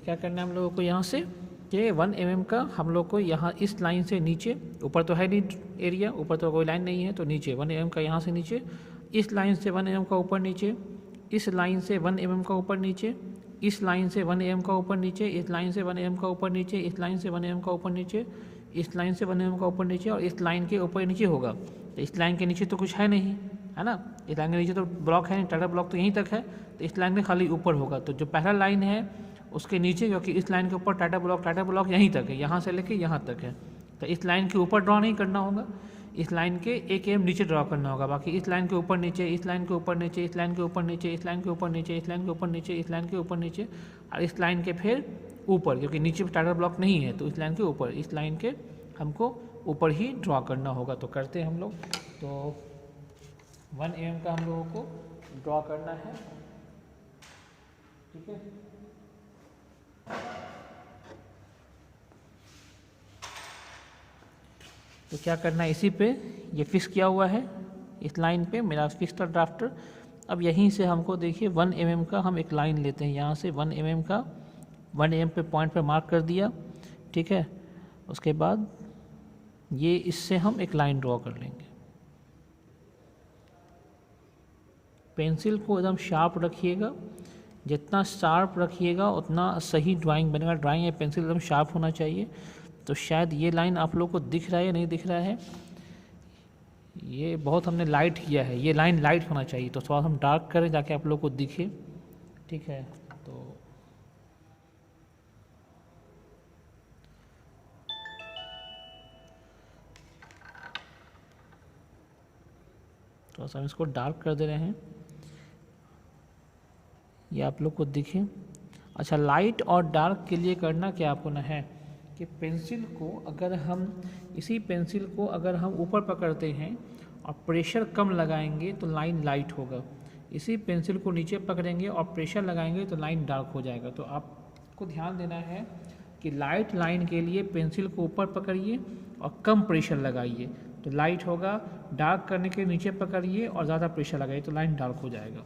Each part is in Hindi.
क्या करना है हम लोगों को यहाँ से कि 1 mm का हम लोग को यहाँ इस लाइन से नीचे, ऊपर तो है नहीं एरिया, ऊपर तो कोई लाइन नहीं है, तो नीचे 1 mm का यहाँ से नीचे, इस लाइन से 1 mm का ऊपर नीचे, इस लाइन से 1 mm का ऊपर नीचे, इस लाइन से 1 mm का ऊपर नीचे, इस लाइन से 1 mm का ऊपर नीचे, इस लाइन से 1 mm का ऊपर नीचे, इस लाइन से 1 mm का ऊपर नीचे, और इस लाइन के ऊपर नीचे होगा। तो इस लाइन के नीचे तो कुछ है नहीं, है ना, इस लाइन के नीचे तो ब्लॉक है नहीं, टाटा ब्लॉक तो यहीं तक है, तो इस लाइन के खाली ऊपर होगा। तो जो पहला लाइन है उसके नीचे, क्योंकि इस लाइन के ऊपर टाटा ब्लॉक यहीं तक है, यहाँ से लेके यहाँ तक है, तो इस लाइन के ऊपर ड्रॉ नहीं करना होगा, इस लाइन के 1 mm नीचे ड्रॉ करना होगा। बाकी इस लाइन के ऊपर नीचे, इस लाइन के ऊपर नीचे, इस लाइन के ऊपर नीचे, इस लाइन के ऊपर नीचे, इस लाइन के ऊपर नीचे, इस लाइन के ऊपर नीचे, और इस लाइन के फिर ऊपर, क्योंकि नीचे टाटा ब्लॉक नहीं है, तो इस लाइन के ऊपर, इस लाइन के हमको ऊपर ही ड्रॉ करना होगा। तो करते हैं हम लोग। तो 1 mm का हम लोगों को ड्रॉ करना है, ठीक है। तो क्या करना है, इसी पे ये फिक्स किया हुआ है, इस लाइन पे मेरा फिक्स था ड्राफ्टर। अब यहीं से हमको देखिए 1 mm का हम एक लाइन लेते हैं, यहाँ से 1 mm का 1 mm पे पॉइंट पे मार्क कर दिया, ठीक है। उसके बाद ये इससे हम एक लाइन ड्रॉ कर लेंगे। पेंसिल को एकदम शार्प रखिएगा, जितना शार्प रखिएगा उतना सही ड्राइंग बनेगा। ड्राइंग या पेंसिल एकदम शार्प होना चाहिए। तो शायद ये लाइन आप लोग को दिख रहा है या नहीं दिख रहा है, ये बहुत हमने लाइट किया है, ये लाइन लाइट होना चाहिए, तो थोड़ा हम डार्क करें ताकि आप लोग को दिखे, ठीक है। तो थोड़ा सा हम इसको डार्क कर दे रहे हैं, ये आप लोग को दिखे। अच्छा, लाइट और डार्क के लिए करना क्या आपको ना है कि पेंसिल को अगर हम, इसी पेंसिल को अगर हम ऊपर पकड़ते हैं और प्रेशर कम लगाएंगे तो लाइन लाइट होगा, इसी पेंसिल को नीचे पकड़ेंगे और प्रेशर लगाएंगे तो लाइन डार्क हो जाएगा। तो आपको ध्यान देना है कि लाइट लाइन के लिए पेंसिल को ऊपर पकड़िए और कम प्रेशर लगाइए तो लाइट होगा, डार्क करने के नीचे पकड़िए और ज़्यादा प्रेशर लगाइए तो लाइन डार्क हो जाएगा।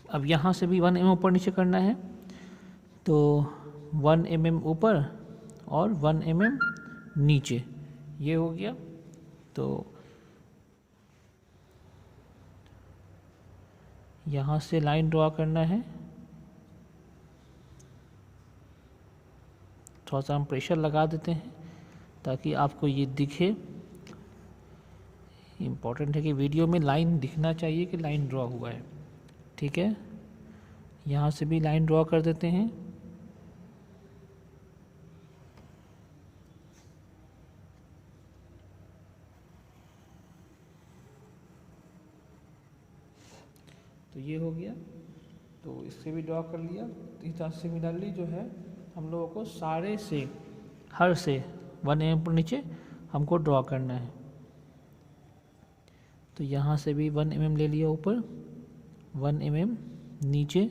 अब यहाँ से भी 1 mm ऊपर नीचे करना है, तो 1 mm ऊपर और 1 mm नीचे, ये हो गया। तो यहाँ से लाइन ड्रॉ करना है, थोड़ा सा हम प्रेशर लगा देते हैं ताकि आपको ये दिखे। इम्पॉर्टेंट है कि वीडियो में लाइन दिखना चाहिए कि लाइन ड्रॉ हुआ है, ठीक है। यहाँ से भी लाइन ड्रॉ कर देते हैं। तो ये हो गया, तो इससे भी ड्रॉ कर लिया। इस तरह सिमिलरली जो है हम लोगों को सारे से, हर से 1 mm पर नीचे हमको ड्रॉ करना है। तो यहाँ से भी 1 mm ले लिया ऊपर, 1 mm नीचे,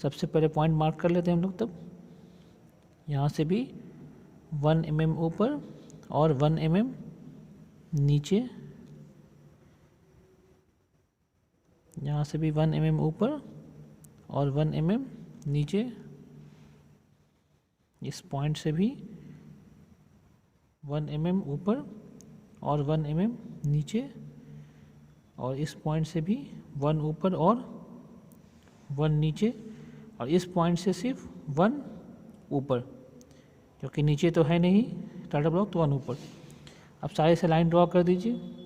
सबसे पहले पॉइंट मार्क कर लेते हैं हम लोग। तब यहाँ से भी 1 mm ऊपर और 1 mm नीचे, यहाँ से भी 1 mm ऊपर और 1 mm नीचे, इस पॉइंट से भी 1 mm ऊपर और 1 mm नीचे, और इस पॉइंट से भी 1 ऊपर और 1 नीचे, और इस पॉइंट से सिर्फ 1 ऊपर, क्योंकि नीचे तो है नहीं टाटा ब्लॉक, तो 1 ऊपर। अब सारे से लाइन ड्रॉ कर दीजिए।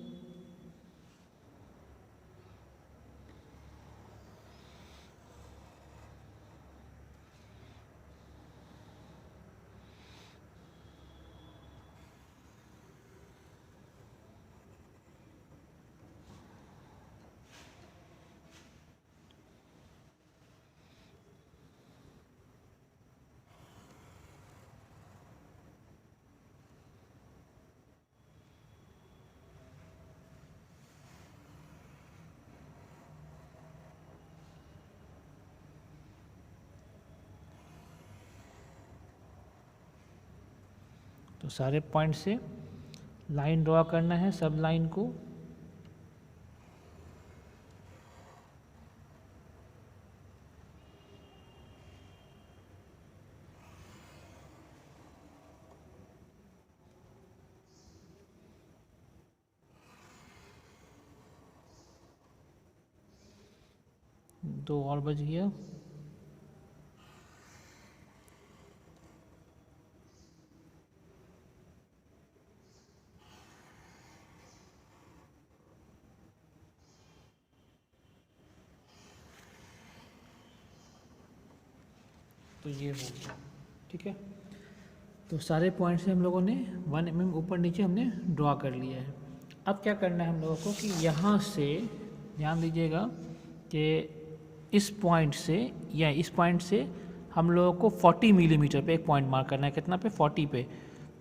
तो सारे पॉइंट से लाइन ड्रॉ करना है, सब लाइन को। 2 और बच गया। तो ये हो गया, ठीक है। तो सारे पॉइंट से हम लोगों ने 1 mm ऊपर नीचे हमने ड्रॉ कर लिया है। अब क्या करना है हम लोगों को कि यहाँ से ध्यान दीजिएगा कि इस पॉइंट से या इस पॉइंट से हम लोगों को 40 मिलीमीटर पे एक पॉइंट मार्क करना है। कितना पे? 40 पे।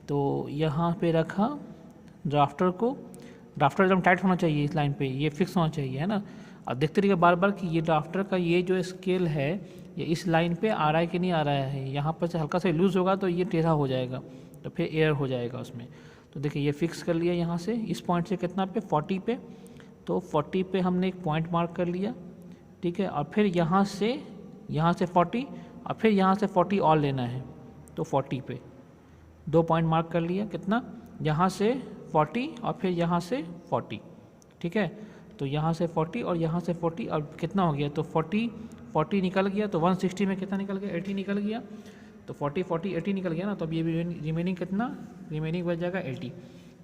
तो यहाँ पे रखा ड्राफ्टर को, ड्राफ्टर एकदम टाइट होना चाहिए इस लाइन पे, ये फिक्स होना चाहिए, है ना। अब देखते रहिए बार बार कि ये ड्राफ्टर का ये जो स्केल है ये इस लाइन पे आ रहा है कि नहीं आ रहा है। यहाँ पर से हल्का सा लूज़ होगा तो ये टेढ़ा हो जाएगा, तो फिर एयर हो जाएगा उसमें। तो देखिए ये फिक्स कर लिया यहाँ से, इस पॉइंट से कितना पे? 40 पे। तो 40 पे हमने एक पॉइंट मार्क कर लिया, ठीक है। और फिर यहाँ से 40 और फिर यहाँ से 40 और लेना है, तो 40 पे 2 पॉइंट मार्क कर लिया। कितना? यहाँ से 40 और फिर यहाँ से 40, ठीक है। तो यहाँ से 40 और यहाँ से 40 और कितना हो गया? तो 40 निकल गया। तो 160 में कितना निकल गया? 80 निकल गया। तो 40 80 निकल गया ना, तो अब ये रिमेनिंग कितना? रिमेनिंग बच जाएगा 80।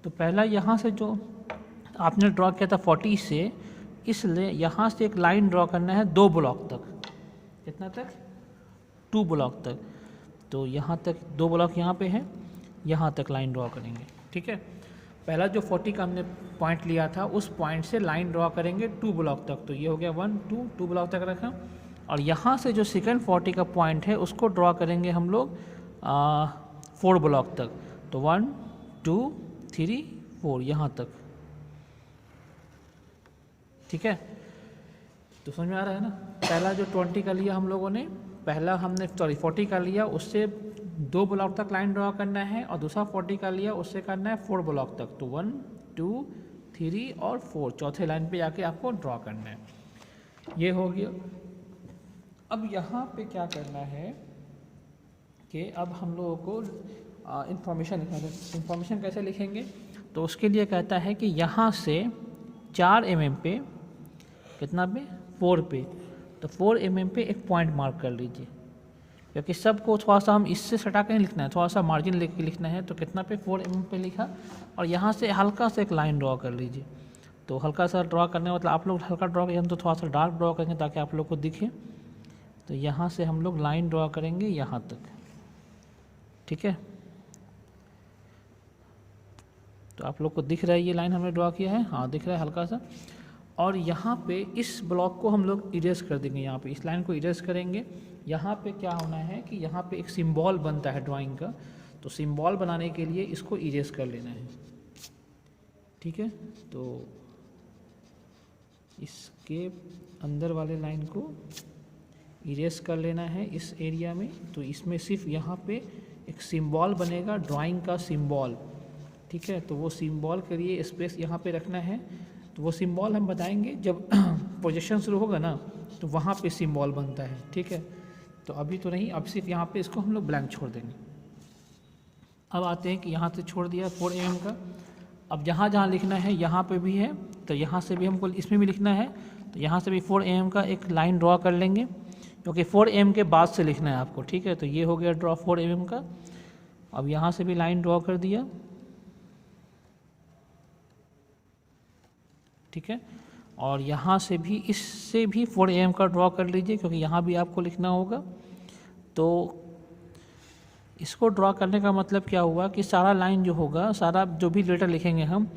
तो पहला यहाँ से जो आपने ड्रॉ किया था 40 से, इसलिए यहाँ से एक लाइन ड्रॉ करना है 2 ब्लॉक तक। कितना तक? 2 ब्लॉक तक। तो यहाँ तक 2 ब्लॉक यहाँ पे है, यहाँ तक लाइन ड्रॉ करेंगे, ठीक है। पहला जो 40 का हमने पॉइंट लिया था उस पॉइंट से लाइन ड्रॉ करेंगे 2 ब्लॉक तक। तो ये हो गया 1 2 ब्लॉक तक रखा। और यहाँ से जो सेकंड 40 का पॉइंट है उसको ड्रॉ करेंगे हम लोग 4 ब्लॉक तक। तो 1 2 3 4 यहाँ तक, ठीक है। तो समझ में आ रहा है ना। पहला जो 20 का लिया हम लोगों ने, पहला हमने 40 का लिया, उससे 2 ब्लॉक तक लाइन ड्रॉ करना है, और दूसरा 40 का लिया उससे करना है 4 ब्लॉक तक। तो 1 2 3 और 4 चौथे लाइन पे जाके आपको ड्रॉ करना है। ये हो गया। अब यहाँ पे क्या करना है कि अब हम लोगों को इंफॉर्मेशन लिखना है। इंफॉर्मेशन कैसे लिखेंगे? तो उसके लिए कहता है कि यहाँ से 4 mm पे, कितना पे? 4 पे। तो 4 mm पे एक पॉइंट मार्क कर लीजिए, क्योंकि सबको थोड़ा सा हम इससे सटा कर लिखना है, थोड़ा सा मार्जिन लेके लिखना है। तो कितना पे? 4 mm पे लिखा। और यहाँ से हल्का सा एक लाइन ड्रॉ कर लीजिए। तो हल्का सा ड्रॉ करने मतलब आप लोग हल्का ड्रॉ करेंगे, हम तो थोड़ा सा डार्क ड्रॉ करेंगे ताकि आप लोग को दिखे। तो यहाँ से हम लोग लाइन ड्रॉ करेंगे यहाँ तक, ठीक है। तो आप लोग को दिख रहा है ये लाइन हमने ड्रॉ किया है? हाँ दिख रहा है हल्का सा। और यहाँ पे इस ब्लॉक को हम लोग इरेज कर देंगे, यहाँ पे इस लाइन को इरेज करेंगे। यहाँ पे क्या होना है कि यहाँ पे एक सिंबल बनता है ड्राइंग का, तो सिंबल बनाने के लिए इसको इरेज कर लेना है, ठीक है। तो इसके अंदर वाले लाइन को इरेज कर लेना है इस एरिया में। तो इसमें सिर्फ यहाँ पे एक सिंबल बनेगा, ड्राइंग का सिंबल, ठीक है। तो वो सिंबल के लिए स्पेस यहाँ पे रखना है। तो वो सिंबल हम बताएंगे जब प्रोजेक्शन शुरू होगा ना, तो वहाँ पे सिंबल बनता है, ठीक है। तो अभी तो नहीं, अब सिर्फ यहाँ पे इसको हम लोग ब्लैंक छोड़ देंगे। अब आते हैं कि यहाँ से छोड़ दिया 4 mm का। अब जहाँ जहाँ लिखना है यहाँ पे भी है, तो यहाँ से भी हमको इसमें भी लिखना है। तो यहाँ से भी 4 mm का एक लाइन ड्रॉ कर लेंगे, क्योंकि 4 mm के बाद से लिखना है आपको, ठीक है। तो ये हो गया ड्रॉ 4 mm का। अब यहाँ से भी लाइन ड्रॉ कर दिया, ठीक है। और यहाँ से भी, इससे भी 4 mm का ड्रॉ कर लीजिए, क्योंकि यहाँ भी आपको लिखना होगा। तो इसको ड्रॉ करने का मतलब क्या हुआ कि सारा लाइन जो होगा, सारा जो भी लेटर लिखेंगे हम,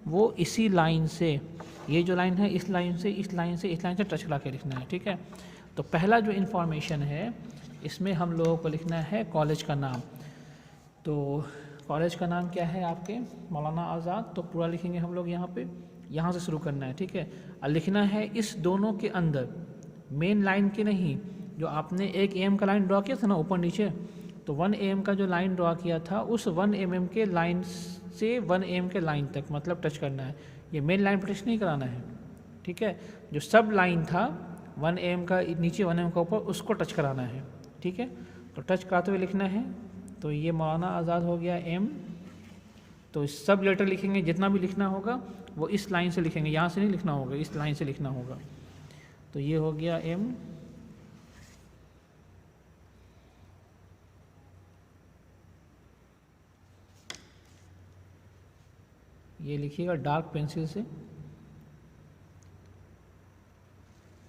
वो इसी लाइन से, ये जो लाइन है इस लाइन से इस लाइन से इस लाइन से टच करा के लिखना है, ठीक है। तो पहला जो इन्फॉर्मेशन है इसमें हम लोगों को लिखना है कॉलेज का नाम। तो कॉलेज का नाम क्या है आपके? मौलाना आज़ाद। तो पूरा लिखेंगे हम लोग यहाँ पे, यहाँ से शुरू करना है, ठीक है। और लिखना है इस दोनों के अंदर, मेन लाइन के नहीं। जो आपने 1 mm का लाइन ड्रॉ किया था ना ऊपर नीचे, तो 1 mm का जो लाइन ड्रॉ किया था उस 1 mm के लाइन से 1 mm के लाइन तक मतलब टच करना है। ये मेन लाइन पर टच नहीं कराना है, ठीक है। जो सब लाइन था 1 mm का नीचे 1 mm का ऊपर, उसको टच कराना है, ठीक है। तो टच कराते हुए लिखना है। तो ये मौलाना आज़ाद हो गया M। तो सब लेटर लिखेंगे, जितना भी लिखना होगा वो इस लाइन से लिखेंगे, यहाँ से नहीं लिखना होगा, इस लाइन से लिखना होगा। तो ये हो गया M, ये लिखिएगा डार्क पेंसिल से,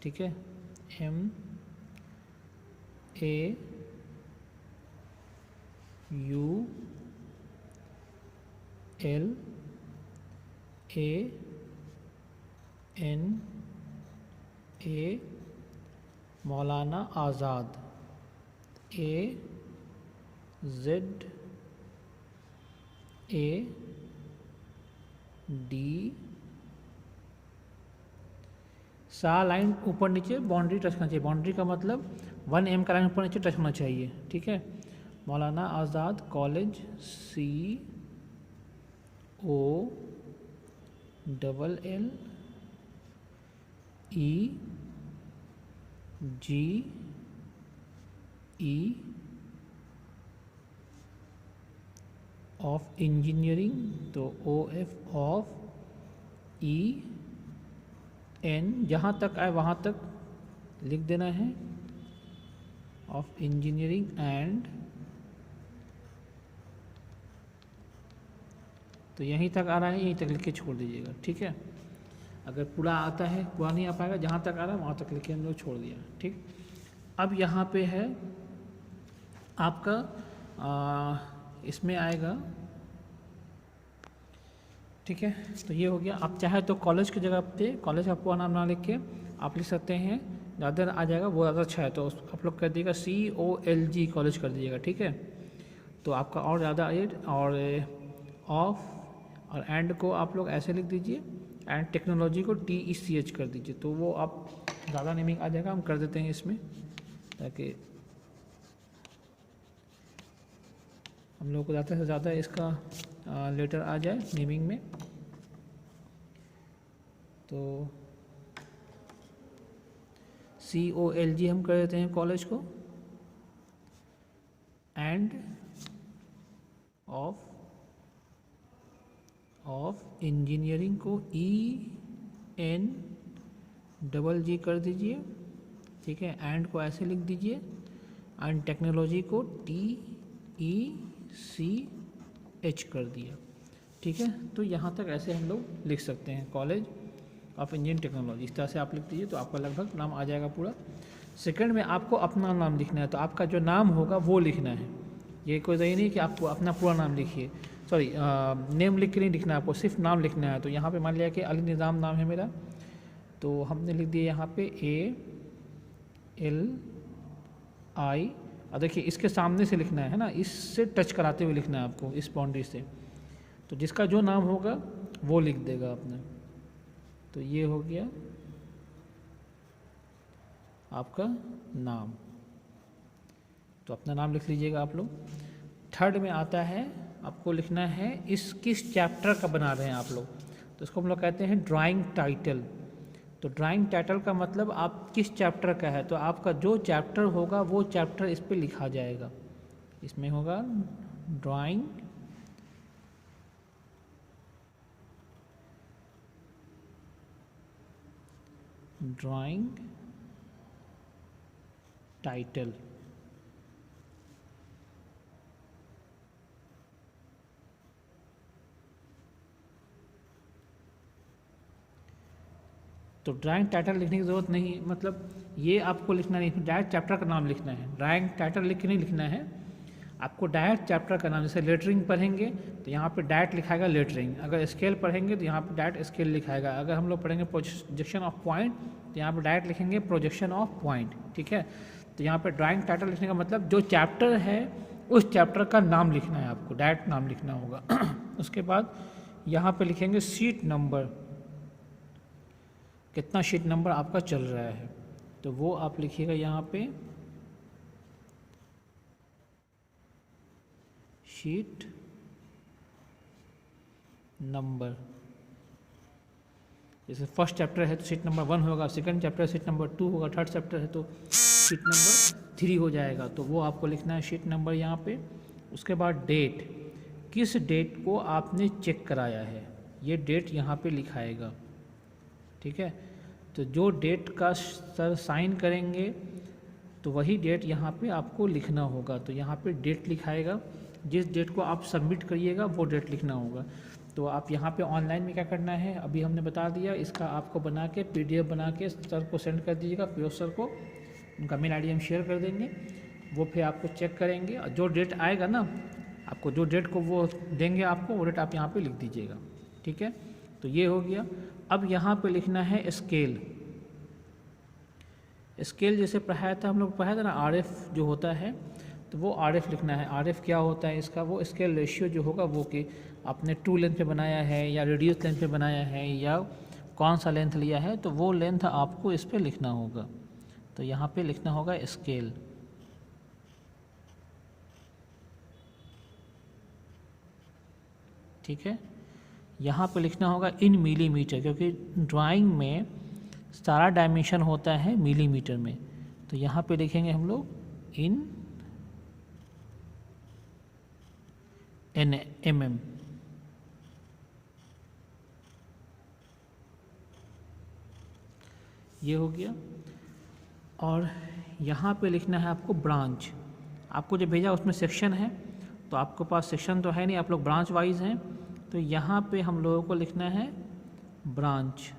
ठीक है, MAULANA, मौलाना आज़ाद, AZAD, सा लाइन ऊपर नीचे बाउंड्री टच करना चाहिए। बाउंड्री का मतलब 1 mm का लाइन ऊपर नीचे टच होना चाहिए, ठीक है। मौलाना आज़ाद कॉलेज, COLLEGE ऑफ इंजीनियरिंग, तो OF ऑफ EN, जहाँ तक आए वहाँ तक लिख देना है, ऑफ इंजीनियरिंग एंड, तो यहीं तक आ रहा है, यहीं तक लिख के छोड़ दीजिएगा, ठीक है। अगर पूरा आता है, पूरा नहीं आ पाएगा, जहाँ तक आ रहा है वहाँ तक लिख के हम लोग छोड़ दिया, ठीक। अब यहाँ पे है आपका इसमें आएगा, ठीक है। तो ये हो गया। आप चाहे तो कॉलेज की जगह पे कॉलेज का पूरा नाम ना लिख के आप लिख सकते हैं, ज़्यादा आ जाएगा वो ज़्यादा अच्छा है, तो आप लोग कर दीजिएगा COLG कॉलेज कर दीजिएगा, ठीक है। तो आपका और ज़्यादा एड, और ऑफ और एंड को आप लोग ऐसे लिख दीजिए, एंड टेक्नोलॉजी को TECH कर दीजिए, तो वो आप ज़्यादा नेमिंग आ जाएगा। हम कर देते हैं इसमें, ताकि हम लोग को ज़्यादा से ज़्यादा इसका लेटर आ जाए नेमिंग में। तो COLG हम कर देते हैं कॉलेज को, एंड ऑफ इंजीनियरिंग को ENGG कर दीजिए, ठीक है। एंड को ऐसे लिख दीजिए, एंड टेक्नोलॉजी को TECH कर दिया, ठीक है। तो यहाँ तक ऐसे हम लोग लिख सकते हैं, कॉलेज ऑफ इंजीनियरिंग टेक्नोलॉजी, इस तरह से आप लिख दीजिए, तो आपका लगभग नाम आ जाएगा पूरा। सेकंड में आपको अपना नाम लिखना है, तो आपका जो नाम होगा वो लिखना है। ये कोई सही नहीं कि आपको अपना पूरा नाम लिखिए, सॉरी नेम लिख के नहीं लिखना है आपको, सिर्फ नाम लिखना है। तो यहाँ पे मान लिया कि अली निज़ाम नाम है मेरा, तो हमने लिख दिया यहाँ पे ALI, और देखिए इसके सामने से लिखना है ना, इससे टच कराते हुए लिखना है आपको, इस बाउंड्री से। तो जिसका जो नाम होगा वो लिख देगा आपने। तो ये हो गया आपका नाम, तो अपना नाम लिख लीजिएगा आप लोग। थर्ड में आता है, आपको लिखना है इस किस चैप्टर का बना रहे हैं आप लोग, तो इसको हम लोग कहते हैं ड्राइंग टाइटल। तो ड्राइंग टाइटल का मतलब आप किस चैप्टर का है, तो आपका जो चैप्टर होगा वो चैप्टर इस पे लिखा जाएगा। इसमें होगा ड्राइंग टाइटल, तो ड्राइंग टाइटल लिखने की ज़रूरत नहीं, मतलब ये आपको लिखना नहीं, डायरेक्ट चैप्टर का नाम लिखना है। ड्राइंग टाइटल लिख के नहीं लिखना है आपको, डायरेक्ट चैप्टर का नाम। जैसे लेटरिंग पढ़ेंगे तो यहाँ पे डायरेक्ट लिखाएगा लेटरिंग, अगर स्केल पढ़ेंगे तो यहाँ पे डायरेक्ट स्केल लिखाएगा, अगर हम लोग पढ़ेंगे प्रोजेक्शन ऑफ पॉइंट तो यहाँ पे डायरेक्ट लिखेंगे प्रोजेक्शन ऑफ पॉइंट, ठीक है। तो यहाँ पे ड्राइंग टाइटल लिखने का मतलब जो चैप्टर है उस चैप्टर का नाम लिखना है आपको, डायरेक्ट नाम लिखना होगा। उसके बाद यहाँ पे लिखेंगे सीट नंबर, कितना शीट नंबर आपका चल रहा है, तो वो आप लिखिएगा यहाँ पे शीट नंबर। जैसे फर्स्ट चैप्टर है तो सीट नंबर 1 होगा, सेकंड चैप्टर सीट नंबर 2 होगा, थर्ड चैप्टर है तो सीट नंबर 3 हो जाएगा, तो वो आपको लिखना है शीट नंबर यहाँ पे। उसके बाद डेट, किस डेट को आपने चेक कराया है ये डेट यहाँ पे लिखाएगा, ठीक है। तो जो डेट का सर साइन करेंगे तो वही डेट यहाँ पे आपको लिखना होगा, तो यहाँ पे डेट लिखाएगा, जिस डेट को आप सबमिट करिएगा वो डेट लिखना होगा। तो आप यहाँ पे ऑनलाइन में क्या करना है अभी हमने बता दिया, इसका आपको बना के PDF बना के सर को सेंड कर दीजिएगा, फिरोज सर को, उनका मेल ID हम शेयर कर देंगे, वो फिर आपको चेक करेंगे और जो डेट आएगा ना, आपको जो डेट को वो देंगे आपको, वो डेट आप यहाँ पे लिख दीजिएगा, ठीक है। तो ये हो गया। अब यहाँ पे लिखना है स्केल। स्केल जैसे पढ़ाया था हम लोग, पढ़ाया था ना RF जो होता है, तो वो RF लिखना है। RF क्या होता है इसका, वो स्केल रेशियो जो होगा वो कि आपने 2 लेंथ पे बनाया है या रेडियस लेंथ पे बनाया है या कौन सा लेंथ लिया है, तो वो लेंथ आपको इस पे लिखना होगा। तो यहाँ पे लिखना होगा स्केल, ठीक है। यहाँ पे लिखना होगा इन मिलीमीटर, क्योंकि ड्राइंग में सारा डायमेंशन होता है मिलीमीटर में, तो यहाँ पे लिखेंगे हम लोग इन mm। ये हो गया। और यहाँ पे लिखना है आपको ब्रांच। आपको जो भेजा उसमें सेक्शन है, तो आपके पास सेक्शन तो है नहीं, आप लोग ब्रांच वाइज हैं, तो यहाँ पे हम लोगों को लिखना है ब्रांच।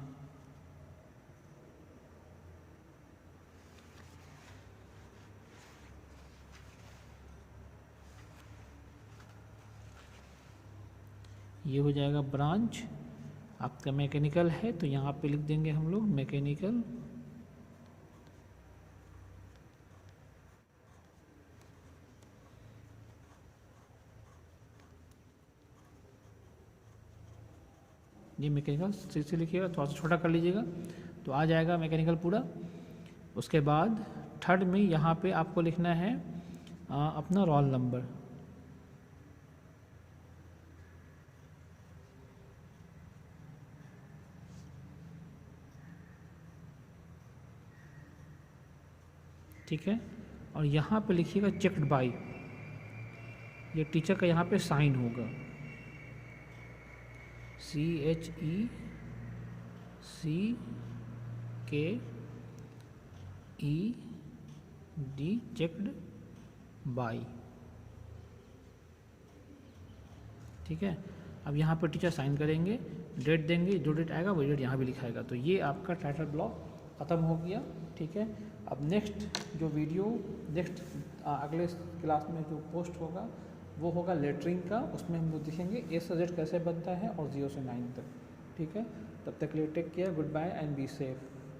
ये हो जाएगा ब्रांच। आपका मैकेनिकल है तो यहाँ पे लिख देंगे हम लोग मैकेनिकल। ये मैकेनिकल से लिखिएगा, थोड़ा सा छोटा कर लीजिएगा तो आ जाएगा मैकेनिकल पूरा। उसके बाद थर्ड में यहाँ पे आपको लिखना है अपना रोल नंबर। ठीक है। और यहाँ पे लिखिएगा चेक्ड बाय, ये टीचर का यहाँ पे साइन होगा, CHECKED, चेक्ड बाय, ठीक है। अब यहाँ पर टीचर साइन करेंगे, डेट देंगे, जो डेट आएगा वही डेट यहाँ भी लिखाएगा। तो ये आपका टाइटल ब्लॉक ख़त्म हो गया, ठीक है। अब नेक्स्ट जो वीडियो नेक्स्ट अगले क्लास में जो पोस्ट होगा वो होगा लेटरिंग का, उसमें हम लोग देखेंगे A से Z कैसे बनता है और 0 से 9 तक, ठीक है। तब तक के लिए take care, good bye and be safe.